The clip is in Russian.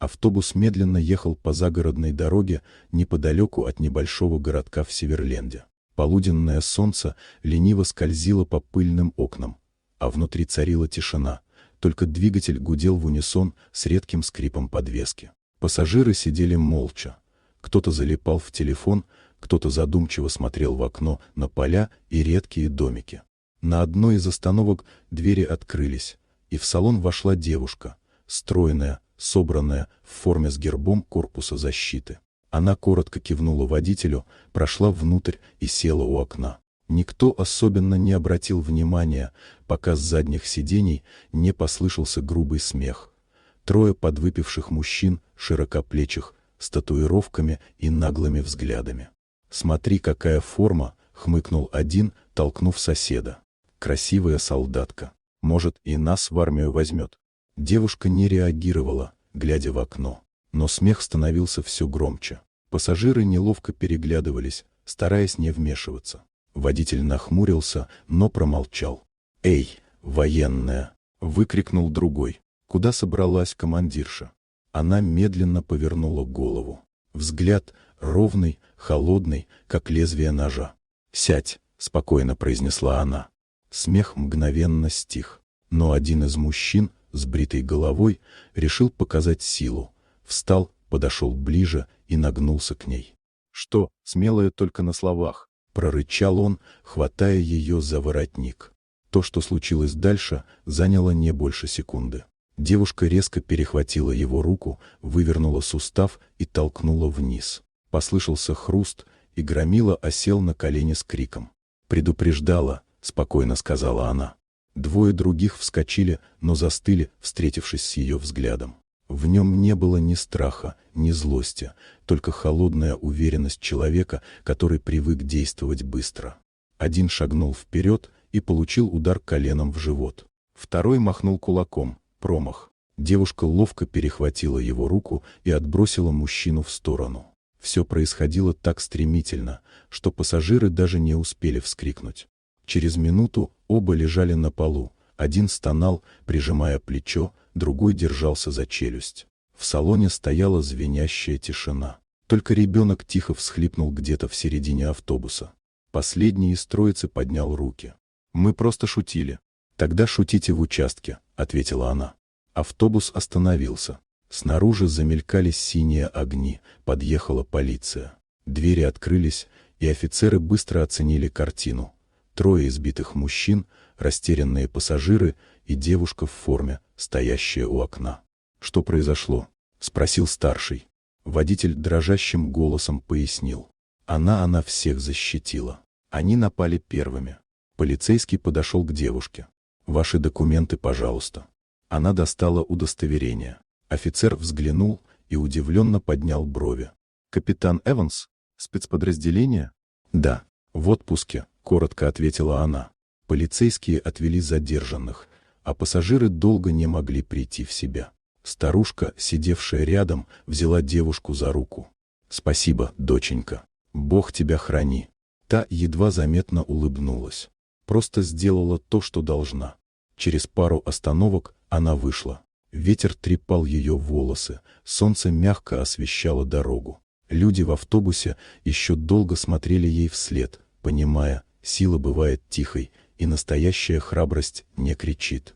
Автобус медленно ехал по загородной дороге неподалеку от небольшого городка в Северленде. Полуденное солнце лениво скользило по пыльным окнам, а внутри царила тишина, только двигатель гудел в унисон с редким скрипом подвески. Пассажиры сидели молча. Кто-то залипал в телефон, кто-то задумчиво смотрел в окно на поля и редкие домики. На одной из остановок двери открылись, и в салон вошла девушка, стройная, собранная, в форме с гербом корпуса защиты. Она коротко кивнула водителю, прошла внутрь и села у окна. Никто особенно не обратил внимания, пока с задних сидений не послышался грубый смех. Трое подвыпивших мужчин, широкоплечих, с татуировками и наглыми взглядами. «Смотри, какая форма!» — хмыкнул один, толкнув соседа. «Красивая солдатка. Может, и нас в армию возьмет». Девушка не реагировала, глядя в окно. Но смех становился все громче. Пассажиры неловко переглядывались, стараясь не вмешиваться. Водитель нахмурился, но промолчал. «Эй, военная!» — выкрикнул другой. «Куда собралась командирша?» Она медленно повернула голову. Взгляд ровный, холодный, как лезвие ножа. «Сядь!» — спокойно произнесла она. Смех мгновенно стих. Но один из мужчин с бритой головой решил показать силу. Встал, подошел ближе и нагнулся к ней. «Что, смелая только на словах?» — прорычал он, хватая ее за воротник. То, что случилось дальше, заняло не больше секунды. Девушка резко перехватила его руку, вывернула сустав и толкнула вниз. Послышался хруст, и громила осел на колени с криком. «Предупреждала», — спокойно сказала она. Двое других вскочили, но застыли, встретившись с ее взглядом. В нем не было ни страха, ни злости, только холодная уверенность человека, который привык действовать быстро. Один шагнул вперед и получил удар коленом в живот. Второй махнул кулаком. Промах. Девушка ловко перехватила его руку и отбросила мужчину в сторону. Все происходило так стремительно, что пассажиры даже не успели вскрикнуть. Через минуту оба лежали на полу. Один стонал, прижимая плечо, другой держался за челюсть. В салоне стояла звенящая тишина. Только ребенок тихо всхлипнул где-то в середине автобуса. Последний из троицы поднял руки. «Мы просто шутили». «Тогда шутите в участке», — ответила она. Автобус остановился. Снаружи замелькали синие огни, подъехала полиция. Двери открылись, и офицеры быстро оценили картину. Трое избитых мужчин, растерянные пассажиры и девушка в форме, стоящая у окна. «Что произошло?» — спросил старший. Водитель дрожащим голосом пояснил. Она всех защитила. Они напали первыми. Полицейский подошел к девушке. «Ваши документы, пожалуйста». Она достала удостоверение. Офицер взглянул и удивленно поднял брови. «Капитан Эванс? Спецподразделение?» «Да, в отпуске», — коротко ответила она. Полицейские отвели задержанных, а пассажиры долго не могли прийти в себя. Старушка, сидевшая рядом, взяла девушку за руку. «Спасибо, доченька. Бог тебя храни». Та едва заметно улыбнулась. Просто сделала то, что должна. Через пару остановок она вышла. Ветер трепал ее волосы, солнце мягко освещало дорогу. Люди в автобусе еще долго смотрели ей вслед, понимая, сила бывает тихой, и настоящая храбрость не кричит.